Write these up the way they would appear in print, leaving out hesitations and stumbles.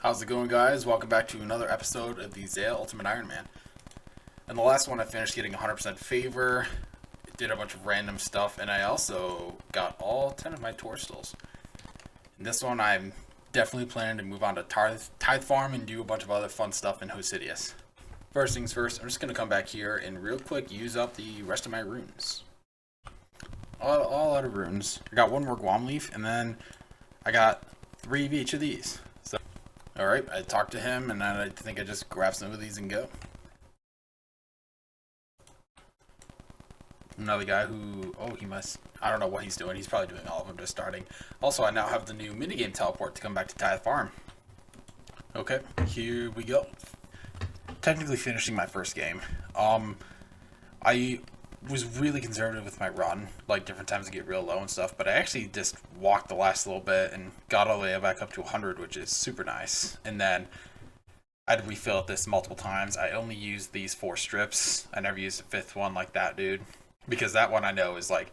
How's it going, guys? Welcome back to another episode of the Zeah Ultimate Ironman. And the last one I finished getting 100% favor, did a bunch of random stuff, and I also got all 10 of my tourstals. In this one, I'm definitely planning to move on to Tithe Farm and do a bunch of other fun stuff in Hosidius. First things first, I'm just going to come back here and real quick use up the rest of my runes. All out of runes. I got one more Guam leaf, and then I got 3 of each of these. Alright, I talked to him, and then I think I just grab some of these and go. Another guy who, I don't know what he's doing. He's probably doing all of them, just starting. Also, I now have the new minigame teleport to come back to Tithe Farm. Okay, here we go. Technically finishing my first game. I was really conservative with my run, like different times to get real low and stuff, but I actually just walked the last little bit and got all the way back up to 100, which is super nice. And then I'd refill this multiple times. I only used these 4 strips. I never used a 5th one like that, dude, because that one I know is like,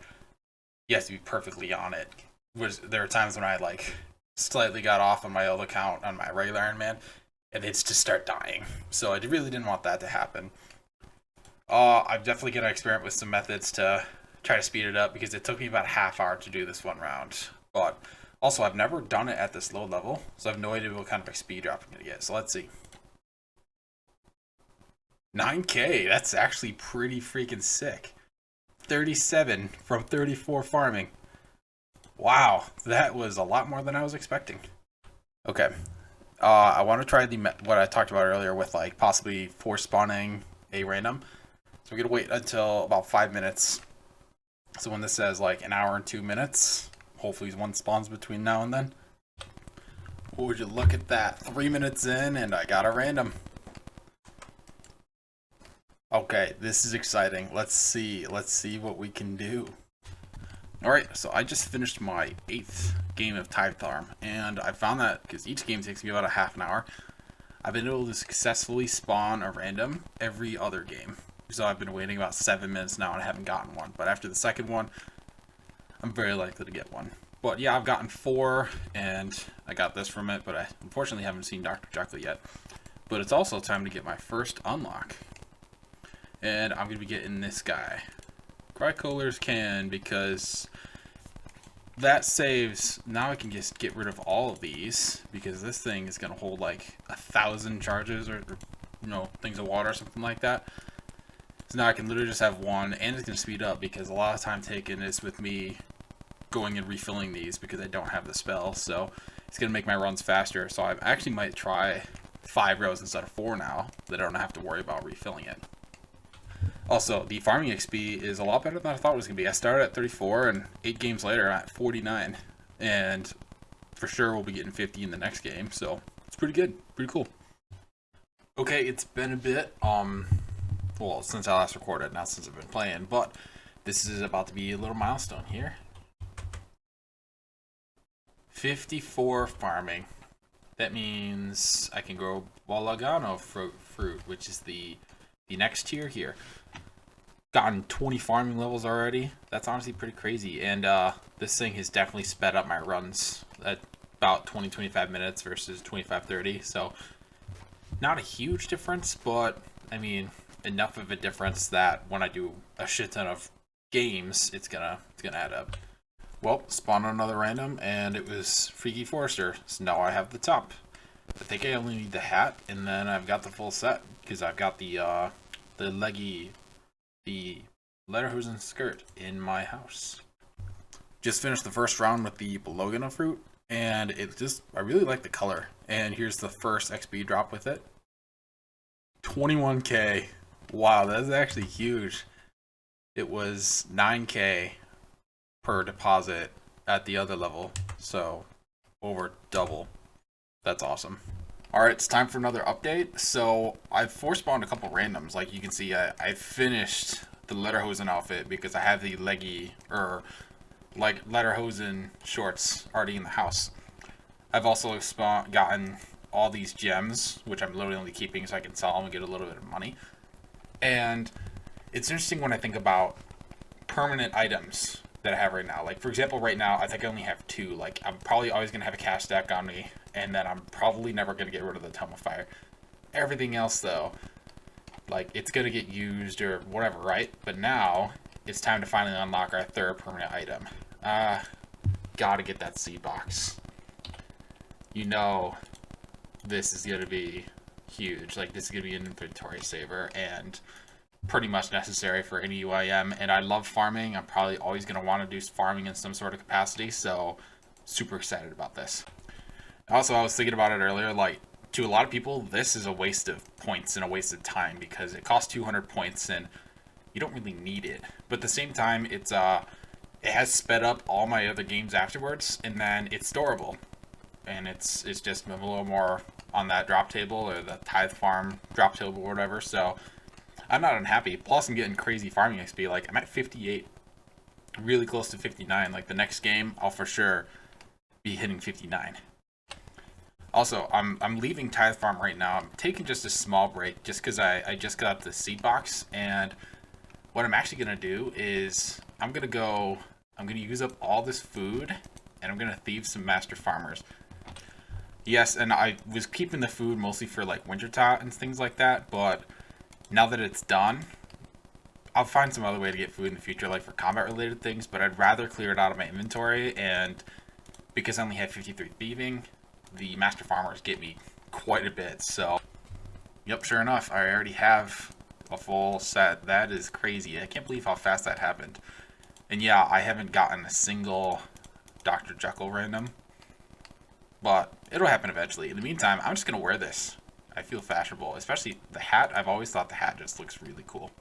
you have to be perfectly on it. There are times when I like slightly got off on my old account on my regular Ironman, and it's just start dying. So I really didn't want that to happen. I'm definitely going to experiment with some methods to try to speed it up, because it took me about a half hour to do this one round. But also, I've never done it at this low level, so I have no idea what kind of a speed drop I'm going to get. So let's see. 9K, that's actually pretty freaking sick. 37 from 34 farming. Wow, that was a lot more than I was expecting. Okay, I want to try what I talked about earlier with like possibly force spawning a random. So we're going to wait until about 5 minutes. So when this says like an hour and 2 minutes, hopefully one spawns between now and then. Would you look at that? 3 minutes in and I got a random. Okay, this is exciting. Let's see what we can do. Alright, so I just finished my 8th game of Tithe Farm, and I found that because each game takes me about a half an hour, I've been able to successfully spawn a random every other game. So I've been waiting about 7 minutes now and I haven't gotten one. But after the second one, I'm very likely to get one. But yeah, I've gotten 4 and I got this from it, but I unfortunately haven't seen Dr. Jekyll yet. But it's also time to get my first unlock. And I'm going to be getting this guy. Crycolors can, because that saves. Now I can just get rid of all of these, because this thing is going to hold like 1,000 charges or things of water or something like that. So now I can literally just have one, and it's going to speed up, because a lot of time taken is with me going and refilling these because I don't have the spell. So it's going to make my runs faster. So I actually might try 5 rows instead of 4 now, that I don't have to worry about refilling it. Also, the farming XP is a lot better than I thought it was going to be. I started at 34, and 8 games later I'm at 49. And for sure we'll be getting 50 in the next game, so it's pretty good. Pretty cool. Okay, it's been a bit, well, since I last recorded, not since I've been playing, but this is about to be a little milestone here. 54 farming. That means I can grow Balagano fruit, which is the next tier here. Gotten 20 farming levels already. That's honestly pretty crazy. And this thing has definitely sped up my runs at about 20-25 minutes versus 25-30. So not a huge difference, but I mean enough of a difference that when I do a shit ton of games, it's gonna add up. Well, spawned another random, and it was Freaky Forester. So now I have the top. I think I only need the hat, and then I've got the full set, because I've got the leggy, the Lederhosen skirt in my house. Just finished the first round with the Bologna fruit, and I really like the color. And here's the first XP drop with it. 21K. Wow, that's actually huge. It was 9K per deposit at the other level, so over double. That's awesome. Alright, it's time for another update. So I've force spawned a couple randoms. Like you can see, I finished the Lederhosen outfit because I have the leggy or like Lederhosen shorts already in the house. I've also gotten all these gems, which I'm literally only keeping so I can sell them and get a little bit of money. And it's interesting when I think about permanent items that I have right now. Like, for example, right now, I think I only have 2. Like, I'm probably always going to have a cash stack on me and then I'm probably never going to get rid of the Tome of Fire. Everything else, though, like, it's going to get used or whatever, right? But now, it's time to finally unlock our third permanent item. Gotta get that seed box. You know, this is going to be huge. Like, this is going to be an inventory saver, and pretty much necessary for any UIM. And I love farming. I'm probably always going to want to do farming in some sort of capacity, so super excited about this. Also, I was thinking about it earlier, like, to a lot of people, this is a waste of points and a waste of time because it costs 200 points and you don't really need it. But at the same time, it has sped up all my other games afterwards, and then it's storable. And it's just a little more on that drop table or the Tithe Farm drop table or whatever, so I'm not unhappy. Plus, I'm getting crazy farming XP. Like, I'm at 58, really close to 59. Like, the next game, I'll for sure be hitting 59. Also, I'm leaving Tithe Farm right now. I'm taking just a small break just because I just got the seed box. And what I'm actually going to do is I'm going to use up all this food, and I'm going to thieve some master farmers. Yes, and I was keeping the food mostly for, like, winter tot and things like that, but now that it's done, I'll find some other way to get food in the future, like for combat-related things, but I'd rather clear it out of my inventory, and because I only have 53 thieving, the master farmers get me quite a bit, so yep, sure enough, I already have a full set. That is crazy. I can't believe how fast that happened. And yeah, I haven't gotten a single Dr. Jekyll random, but it'll happen eventually. In the meantime, I'm just going to wear this. I feel fashionable, especially the hat. I've always thought the hat just looks really cool.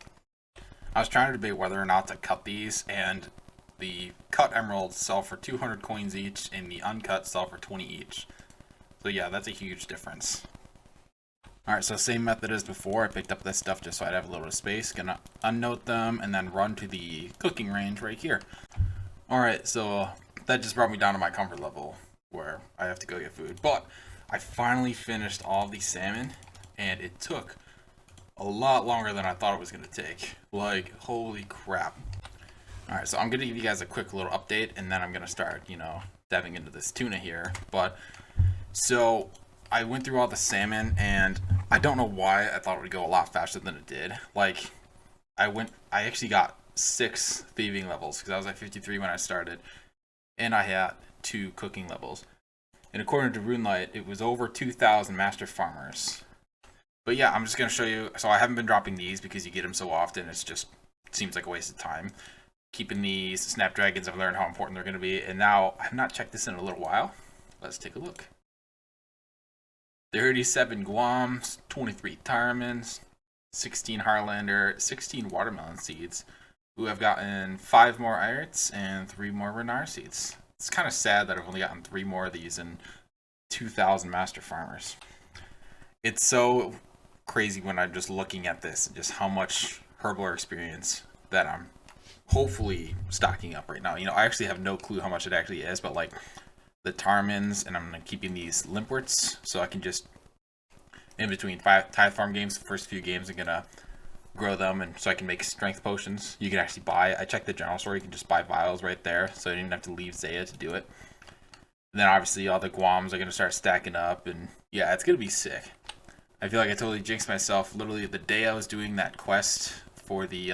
I was trying to debate whether or not to cut these, and the cut emeralds sell for 200 coins each, and the uncut sell for 20 each. So yeah, that's a huge difference. Alright, so same method as before. I picked up this stuff just so I'd have a little bit of space. Gonna unnote them and then run to the cooking range right here. Alright, so that just brought me down to my comfort level where I have to go get food. But I finally finished all the salmon, and it took a lot longer than I thought it was going to take. Like, holy crap. Alright, so I'm going to give you guys a quick little update, and then I'm going to start, diving into this tuna here. But so I went through all the salmon, and I don't know why I thought it would go a lot faster than it did. Like, I actually got 6 thieving levels because I was at 53 when I started, and I had 2 cooking levels. And according to RuneLight, it was over 2,000 master farmers. But yeah, I'm just going to show you. So I haven't been dropping these because you get them so often. It seems like a waste of time. Keeping these snapdragons, I've learned how important they're going to be. And now, I've not checked this in a little while. Let's take a look. 37 Guams, 23 Tarmans, 16 Harlander, 16 watermelon seeds. Ooh, I've gotten 5 more Irits and 3 more Renar seeds. It's kind of sad that I've only gotten 3 more of these and 2,000 master farmers. It's so crazy when I'm just looking at this, just how much Herbler experience that I'm hopefully stocking up right now. I actually have no clue how much it actually is, but like the Tarmans, and I'm keeping these Limpworts, so I can just, in between Tithe Farm games, the first few games, I'm gonna grow them, and so I can make strength potions. You can actually buy, I checked the general store, you can just buy vials right there, so I didn't even have to leave Zeah to do it. And then obviously all the Guams are going to start stacking up, and yeah, it's going to be sick. I feel like I totally jinxed myself. Literally the day I was doing that quest for the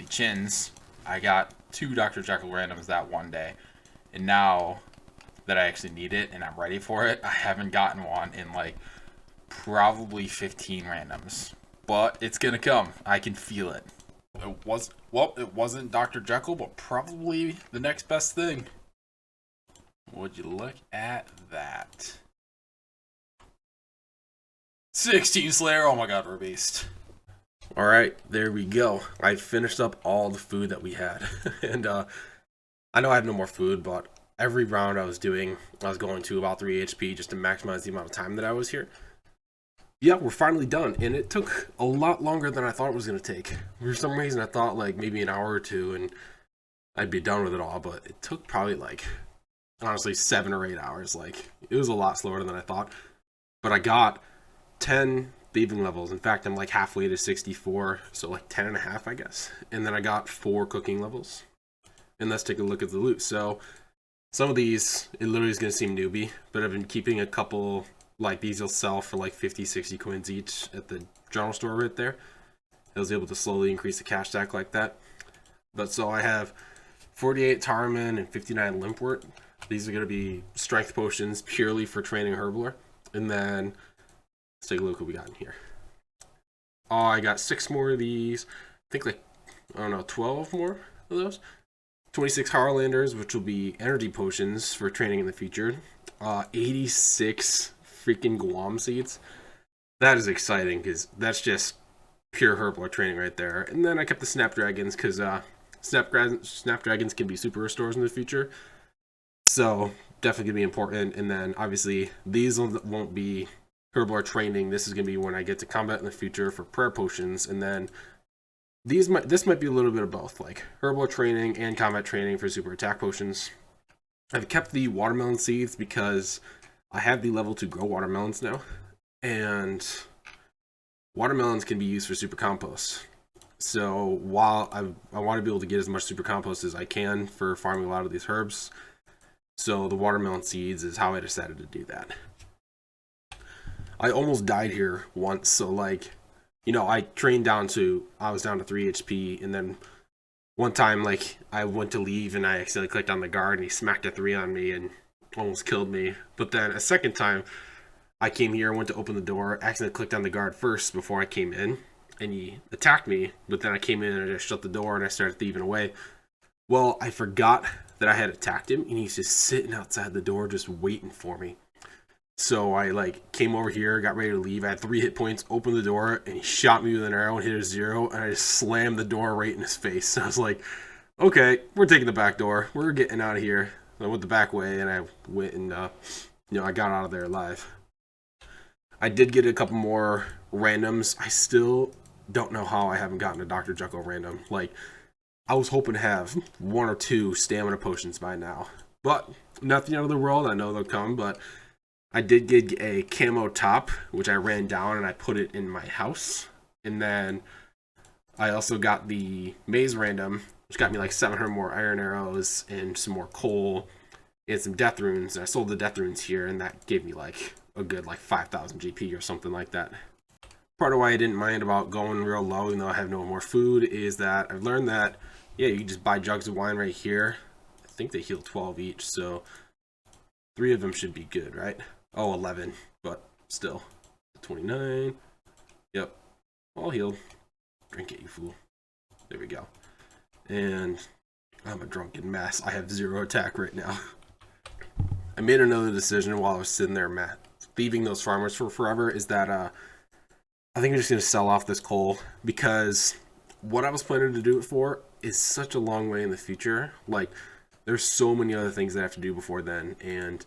chins, I got 2 Dr. Jekyll randoms that one day. And now that I actually need it and I'm ready for it, I haven't gotten one in like probably 15 randoms. But it's gonna come. I can feel it. It wasn't Dr. Jekyll, but probably the next best thing. Would you look at that? 16 Slayer. Oh my god, we're a beast. Alright, there we go. I finished up all the food that we had. And I know I have no more food, but every round I was going to about 3 HP just to maximize the amount of time that I was here. Yeah, we're finally done, and it took a lot longer than I thought it was going to take. For some reason, I thought like maybe an hour or 2 and I'd be done with it all, but it took probably like, honestly, 7 or 8 hours. Like, it was a lot slower than I thought, but I got 10 thieving levels. In fact, I'm like halfway to 64, so like 10 and a half, I guess. And then I got 4 cooking levels. And let's take a look at the loot. So Some of these, it literally is going to seem newbie, but I've been keeping a couple, like these will sell for like 50, 60 coins each at the general store right there. I was able to slowly increase the cash stack like that. But so I have 48 Tarman and 59 Limpwort. These are going to be strength potions purely for training Herbler. And then let's take a look what we got in here. Oh, I got 6 more of these. I think like, I don't know, 12 more of those. 26 Harlanders, which will be energy potions for training in the future. 86 freaking Guam seeds. That is exciting because that's just pure Herbler training right there. And then I kept the Snapdragons because Snapdragons can be super restores in the future. So definitely going to be important. And then obviously these won't be Herbler training. This is going to be when I get to combat in the future for prayer potions. And then this might be a little bit of both, like Herbal training and combat training for super attack potions. I've kept the watermelon seeds because I have the level to grow watermelons now, and watermelons can be used for super compost. So while I want to be able to get as much super compost as I can for farming a lot of these herbs, so the watermelon seeds is how I decided to do that. I almost died here once, so like, you know, I was down to 3 HP, and then one time, like, I went to leave, and I accidentally clicked on the guard, and he smacked a 3 on me, and almost killed me. But then a second time, I came here, went to open the door, accidentally clicked on the guard first before I came in, and he attacked me, but then I came in, and I just shut the door, and I started thieving away. Well, I forgot that I had attacked him, and he's just sitting outside the door just waiting for me. So I like came over here, got ready to leave. I had 3 hit points, opened the door, and he shot me with an arrow and hit a 0, and I just slammed the door right in his face. So I was like, okay, we're taking the back door. We're getting out of here. I went the back way, and I went and, I got out of there alive. I did get a couple more randoms. I still don't know how I haven't gotten a Dr. Jekyll random. Like, I was hoping to have 1 or 2 stamina potions by now. But nothing out of the world. I know they'll come, but I did get a camo top, which I ran down and I put it in my house. And then I also got the maze random, which got me like 700 more iron arrows and some more coal and some death runes. And I sold the death runes here, and that gave me like a good like 5,000 GP or something like that. Part of why I didn't mind about going real low, even though I have no more food, is that I've learned that, yeah, you can just buy jugs of wine right here. I think they heal 12 each, so 3 of them should be good, right? Oh, 11, but still. 29. Yep. All healed. Drink it, you fool. There we go. And I'm a drunken mess. I have 0 attack right now. I made another decision while I was sitting there, leaving those farmers for forever, is that I think I'm just going to sell off this coal, because what I was planning to do it for is such a long way in the future. Like, there's so many other things that I have to do before then, and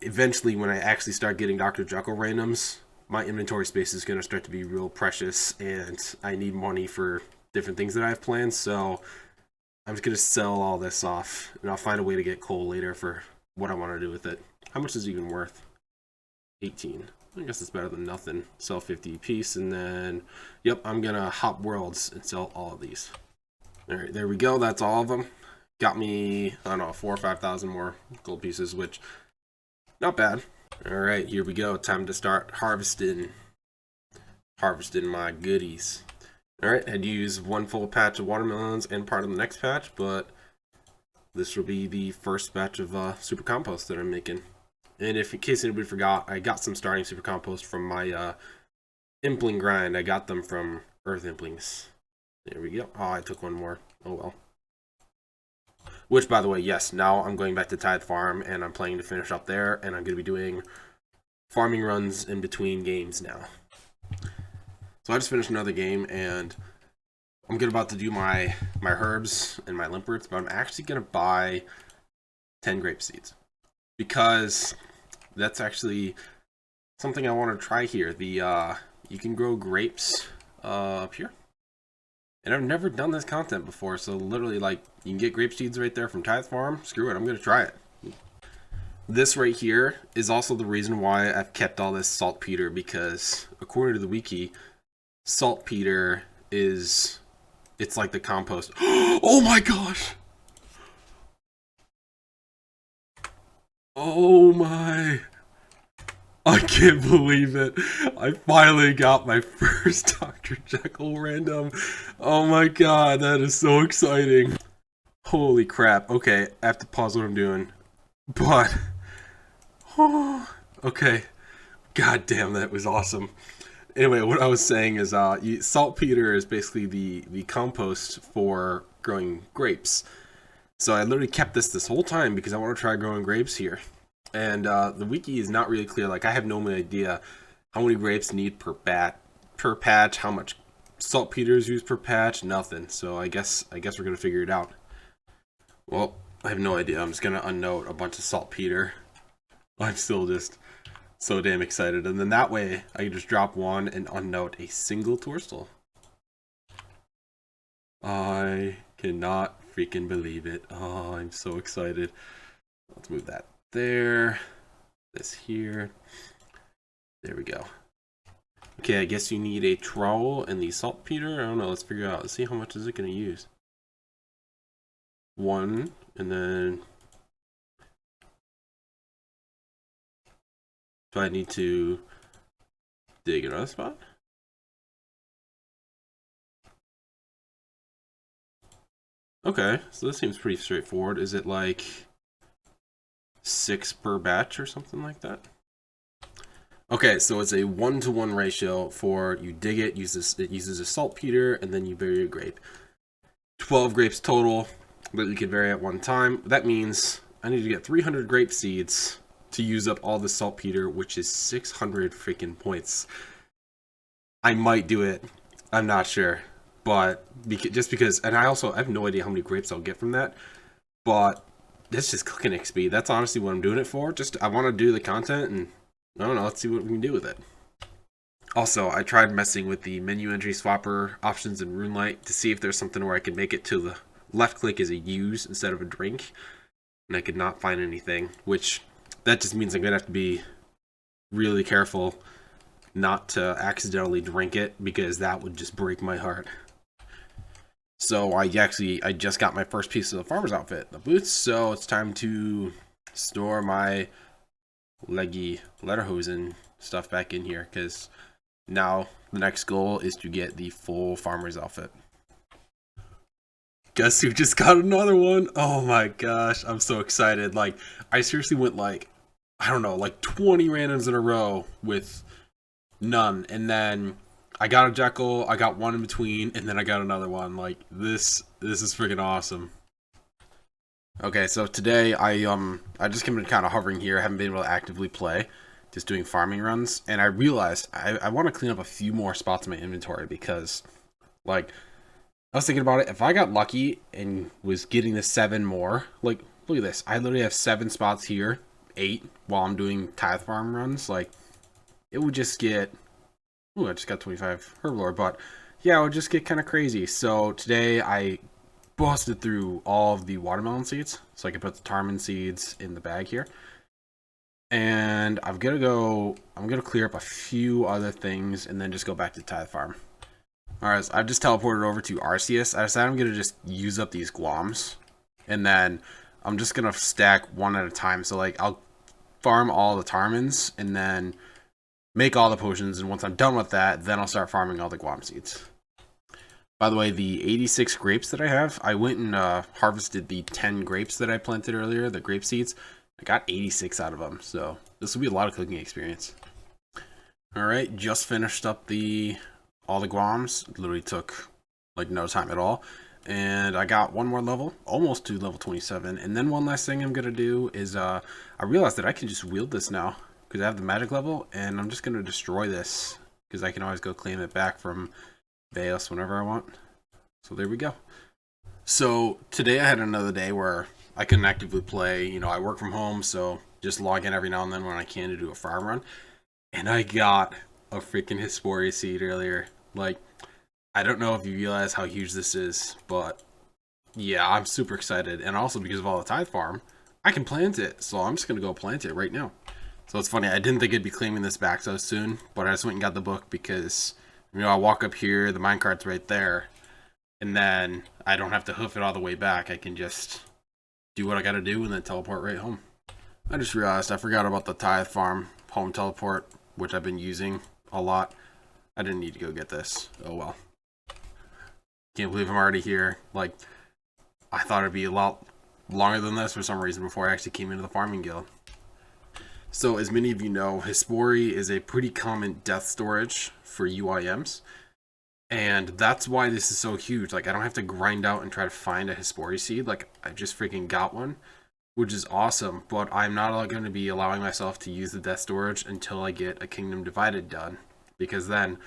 eventually when I actually start getting Dr. Jekyll randoms, my inventory space is going to start to be real precious, and I need money for different things that I have planned. So I'm just going to sell all this off, and I'll find a way to get coal later for what I want to do with it. How much is it even worth? 18. I guess it's better than nothing. Sell 50 a piece, and then, yep, I'm going to hop worlds and sell all of these. All right, there we go. That's all of them. Got me, I don't know, 4,000 or 5,000 more gold pieces, which, not bad. All right, here we go. Time to start harvesting my goodies. All right, I'd use 1 full patch of watermelons and part of the next patch, but this will be the first batch of super compost that I'm making. And if in case anybody forgot, I got some starting super compost from my impling grind. I got them from Earth Implings. There we go. Oh, I took 1 more. Oh well. Which, by the way, yes, now I'm going back to Tithe Farm, and I'm planning to finish up there, and I'm going to be doing farming runs in between games now. So I just finished another game, and I'm about to do my herbs and my limperts, but I'm actually going to buy 10 grape seeds, because that's actually something I want to try here. You can grow grapes up here. And I've never done this content before, so literally, like, you can get grape seeds right there from Tithe Farm. Screw it, I'm going to try it. This right here is also the reason why I've kept all this saltpeter, because according to the wiki, saltpeter it's like the compost. Oh my gosh! Oh my. I can't believe it. I finally got my first Dr. Jekyll random. Oh my god, that is so exciting. Holy crap. Okay, I have to pause what I'm doing. But, oh, okay. God damn, that was awesome. Anyway, what I was saying is saltpeter is basically the compost for growing grapes. So I literally kept this whole time because I want to try growing grapes here. And the wiki is not really clear. Like, I have no idea how many grapes need per patch, how much saltpeter is used per patch, nothing. So I guess we're gonna figure it out. Well, I have no idea. I'm just gonna unnote a bunch of saltpeter. I'm still just so damn excited. And then that way I can just drop one and unnote a single torstal. I cannot freaking believe it. Oh, I'm so excited. Let's move that there. This here. There we go. Okay, I guess you need a trowel and the saltpeter. I don't know. Let's figure out. Let's see how much is it going to use. One, and then do I need to dig another spot? Okay, so this seems pretty straightforward. Is it like 6 per batch or something like that? Okay, so it's a 1-to-1 ratio for you dig it, it uses a saltpeter, and then you bury a grape. 12 grapes total that you can vary at one time. That means I need to get 300 grape seeds to use up all the saltpeter, which is 600 freaking points. I might do it. I'm not sure. But just because, and I have no idea how many grapes I'll get from that. But that's just cooking XP. That's honestly what I'm doing it for. I want to do the content, and I don't know, let's see what we can do with it. Also, I tried messing with the menu entry swapper options in RuneLite to see if there's something where I could make it to the left click is a use instead of a drink. And I could not find anything, which that just means I'm going to have to be really careful not to accidentally drink it, because that would just break my heart. So I just got my first piece of the farmer's outfit, the boots, so it's time to store my leggy lederhosen stuff back in here, because now the next goal is to get the full farmer's outfit. Guess who just got another one? Oh my gosh, I'm so excited. Like, I seriously went like, I don't know, like 20 randoms in a row with none, and then I got a Jekyll, I got one in between, and then I got another one. Like, this is freaking awesome. Okay, so today I just been kind of hovering here. I haven't been able to actively play, just doing farming runs, and I realized I want to clean up a few more spots in my inventory, because, like, I was thinking about it. If I got lucky and was getting the 7 more, like, look at this. I literally have 7 spots here, 8 while I'm doing tithe farm runs. Like, it would just get, ooh, I just got 25 herblore, but yeah, it would just get kind of crazy. So today I busted through all of the watermelon seeds, so I can put the tarman seeds in the bag here. And I'm gonna clear up a few other things and then just go back to tithe farm. Alright, so I've just teleported over to Arceus. I decided I'm gonna just use up these guams, and then I'm just gonna stack one at a time. So, like, I'll farm all the tarmans and then make all the potions, and once I'm done with that, then I'll start farming all the guam seeds. By the way, the 86 grapes that I have, I went and harvested the 10 grapes that I planted earlier, the grape seeds. I got 86 out of them, so this will be a lot of cooking experience. Alright, just finished up all the guams. It literally took like no time at all. And I got one more level, almost to level 27. And then one last thing I'm going to do is I realized that I can just wield this now, because I have the magic level, and I'm just going to destroy this, because I can always go claim it back from Veos whenever I want. So there we go. So today I had another day where I couldn't actively play. You know, I work from home, so just log in every now and then when I can to do a farm run. And I got a freaking Hesperia seed earlier. Like, I don't know if you realize how huge this is, but yeah, I'm super excited. And also because of all the tithe farm, I can plant it. So I'm just going to go plant it right now. So it's funny, I didn't think I'd be claiming this back so soon, but I just went and got the book because, you know, I walk up here, the minecart's right there, and then I don't have to hoof it all the way back. I can just do what I gotta do and then teleport right home. I just realized I forgot about the Tithe Farm home teleport, which I've been using a lot. I didn't need to go get this. Oh well. Can't believe I'm already here. Like, I thought it'd be a lot longer than this for some reason before I actually came into the farming guild. So, as many of you know, Hespori is a pretty common death storage for UIMs. And that's why this is so huge. Like, I don't have to grind out and try to find a Hespori seed. Like, I just freaking got one, which is awesome. But I'm not going to be allowing myself to use the death storage until I get a Kingdom Divided done. Because then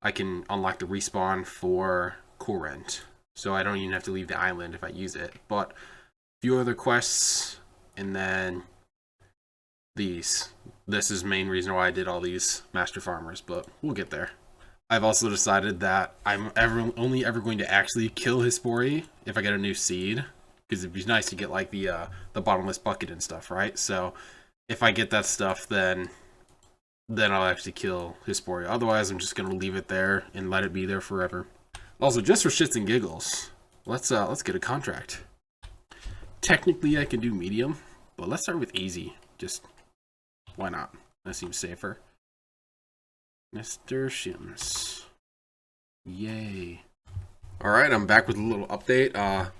I can unlock the respawn for Corent. So I don't even have to leave the island if I use it. But a few other quests, and then these. This is the main reason why I did all these Master Farmers, but we'll get there. I've also decided that I'm only ever going to actually kill Hespori if I get a new seed, because it'd be nice to get like the bottomless bucket and stuff, right? So if I get that stuff, then I'll actually kill Hespori. Otherwise, I'm just gonna leave it there and let it be there forever. Also, just for shits and giggles, let's get a contract. Technically, I can do medium, but let's start with easy. Just why not? That seems safer. Mr. Shims. Yay. Alright, I'm back with a little update. As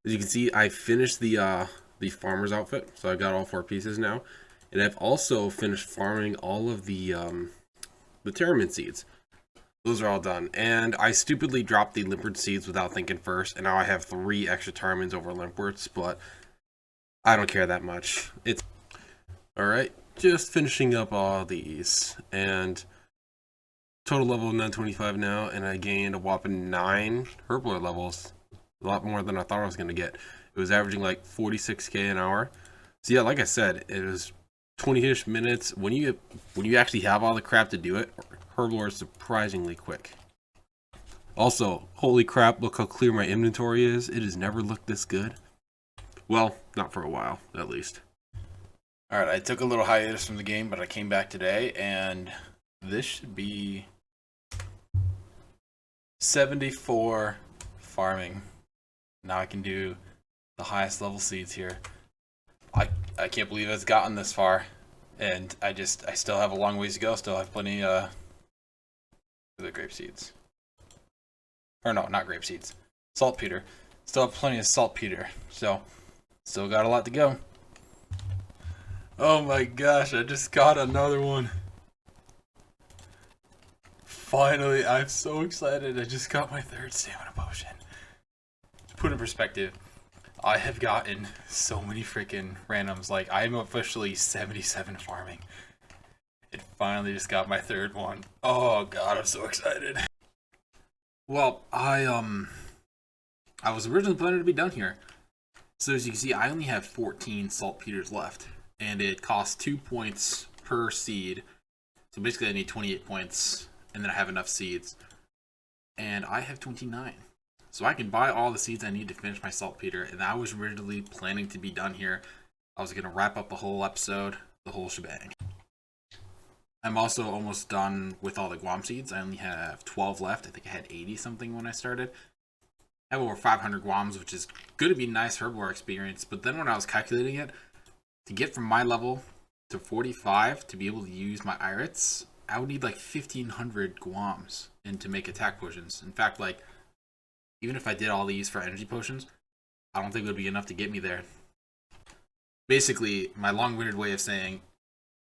you can see, I finished the farmer's outfit, so I got all 4 pieces now. And I've also finished farming all of the Terramint seeds. Those are all done. And I stupidly dropped the Limpwort seeds without thinking first, and now I have 3 extra Terramins over Limpworts, but I don't care that much. It's alright, just finishing up all these, and total level of 925 now, and I gained a whopping 9 Herblore levels. A lot more than I thought I was going to get. It was averaging like 46k an hour. So yeah, like I said, it was 20-ish minutes. When you actually have all the crap to do it, Herblore is surprisingly quick. Also, holy crap, look how clear my inventory is. It has never looked this good. Well, not for a while, at least. Alright, I took a little hiatus from the game, but I came back today, and this should be 74 farming. Now I can do the highest level seeds here. I can't believe it's gotten this far, and I still have a long ways to go. Still have plenty of the grape seeds, or no, not grape seeds, saltpeter. Still have plenty of saltpeter, so still got a lot to go. Oh my gosh, I just got another one. Finally, I'm so excited. I just got my 3rd stamina potion. To put in perspective, I have gotten so many freaking randoms. Like, I'm officially 77 farming. It finally just got my 3rd one. Oh god, I'm so excited. Well, I was originally planning to be done here. So as you can see, I only have 14 saltpeters left. And it costs 2 points per seed. So basically I need 28 points. And then I have enough seeds. And I have 29. So I can buy all the seeds I need to finish my saltpeter. And I was originally planning to be done here. I was going to wrap up the whole episode, the whole shebang. I'm also almost done with all the Guam seeds. I only have 12 left. I think I had 80 something when I started. I have over 500 Guams, which is going to be a nice Herblore experience. But then when I was calculating it, to get from my level to 45 to be able to use my Irits, I would need like 1,500 Guams and to make attack potions. In fact, like, even if I did all these for energy potions, I don't think it would be enough to get me there. Basically, my long-winded way of saying,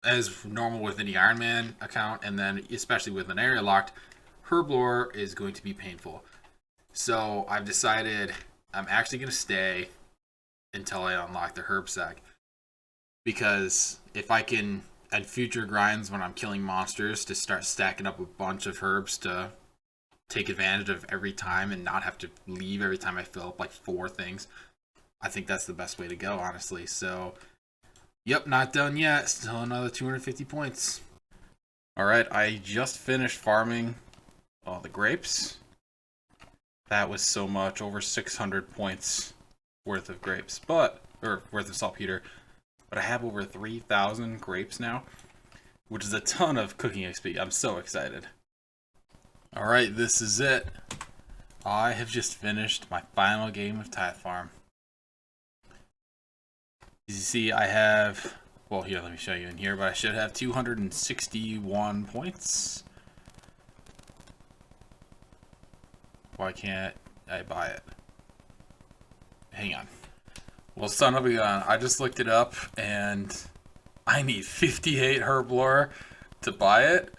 as normal with any Ironman account, and then especially with an area locked, Herblore is going to be painful. So I've decided I'm actually going to stay until I unlock the herb sack. Because if I can, at future grinds when I'm killing monsters, to start stacking up a bunch of herbs to take advantage of every time and not have to leave every time I fill up like 4 things, I think that's the best way to go, honestly. So, yep, not done yet. Still another 250 points. Alright, I just finished farming all the grapes. That was so much, over 600 points worth of grapes, or worth of saltpeter. But I have over 3,000 grapes now, which is a ton of cooking XP. I'm so excited. Alright, this is it. I have just finished my final game of Tithe Farm. As you see, I have Well, here, let me show you in here, but I should have 261 points. Why can't I buy it? Hang on. Well, son of a gun, I just looked it up, and I need 58 herb lore to buy it.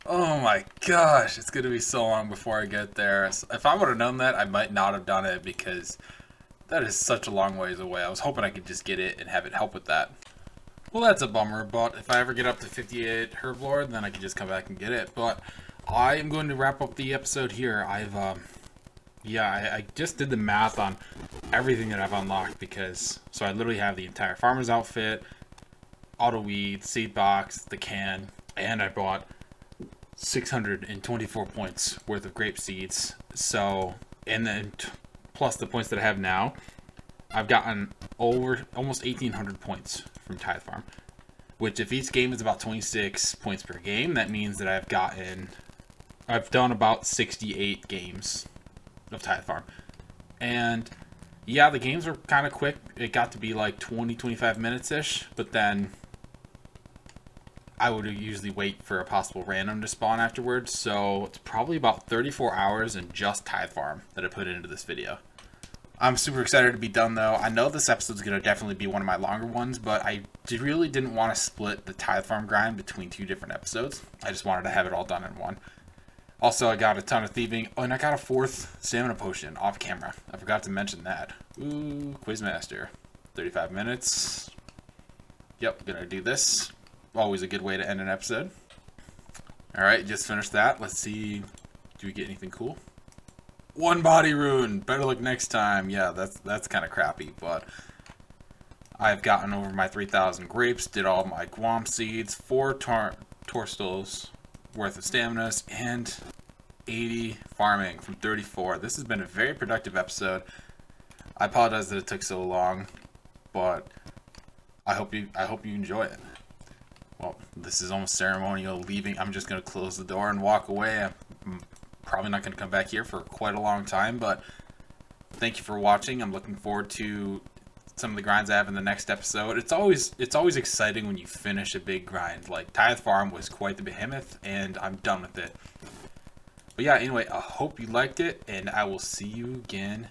Oh my gosh, it's gonna be so long before I get there. If I would have known that, I might not have done it, because that is such a long ways away. I was hoping I could just get it and have it help with that. Well, that's a bummer, but if I ever get up to 58 herb lore, then I can just come back and get it. But I am going to wrap up the episode here. I just did the math on everything that I've unlocked, because so I literally have the entire farmer's outfit, auto weed, seed box, the can, and I bought 624 points worth of grape seeds. So, and then plus the points that I have now, I've gotten over almost 1,800 points from Tithe Farm, which if each game is about 26 points per game, that means that I've done about 68 games of Tithe Farm. And yeah, the games were kind of quick. It got to be like 20-25 minutes ish, but then I would usually wait for a possible random to spawn afterwards. So it's probably about 34 hours in just Tithe Farm that I put into this video. I'm super excited to be done though. I know this episode's going to definitely be one of my longer ones, but I really didn't want to split the Tithe Farm grind between 2 different episodes. I just wanted to have it all done in one. Also, I got a ton of thieving. Oh, and I got a 4th stamina potion off camera. I forgot to mention that. Ooh, Quizmaster. 35 minutes. Yep, gonna do this. Always a good way to end an episode. Alright, just finished that. Let's see. Do we get anything cool? 1 body rune. Better luck next time. Yeah, that's kind of crappy, but I've gotten over my 3,000 grapes, did all my guam seeds, 4 torstals worth of staminas, and 80 farming from 34. This has been a very productive episode. I apologize that it took so long, but I hope you enjoy it. Well, this is almost ceremonial leaving. I'm just going to close the door and walk away. I'm probably not going to come back here for quite a long time, but thank you for watching. I'm looking forward to some of the grinds I have in the next episode. It's always exciting when you finish a big grind. Like Tithe Farm was quite the behemoth, and I'm done with it. But yeah, anyway, I hope you liked it, and I will see you again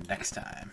next time.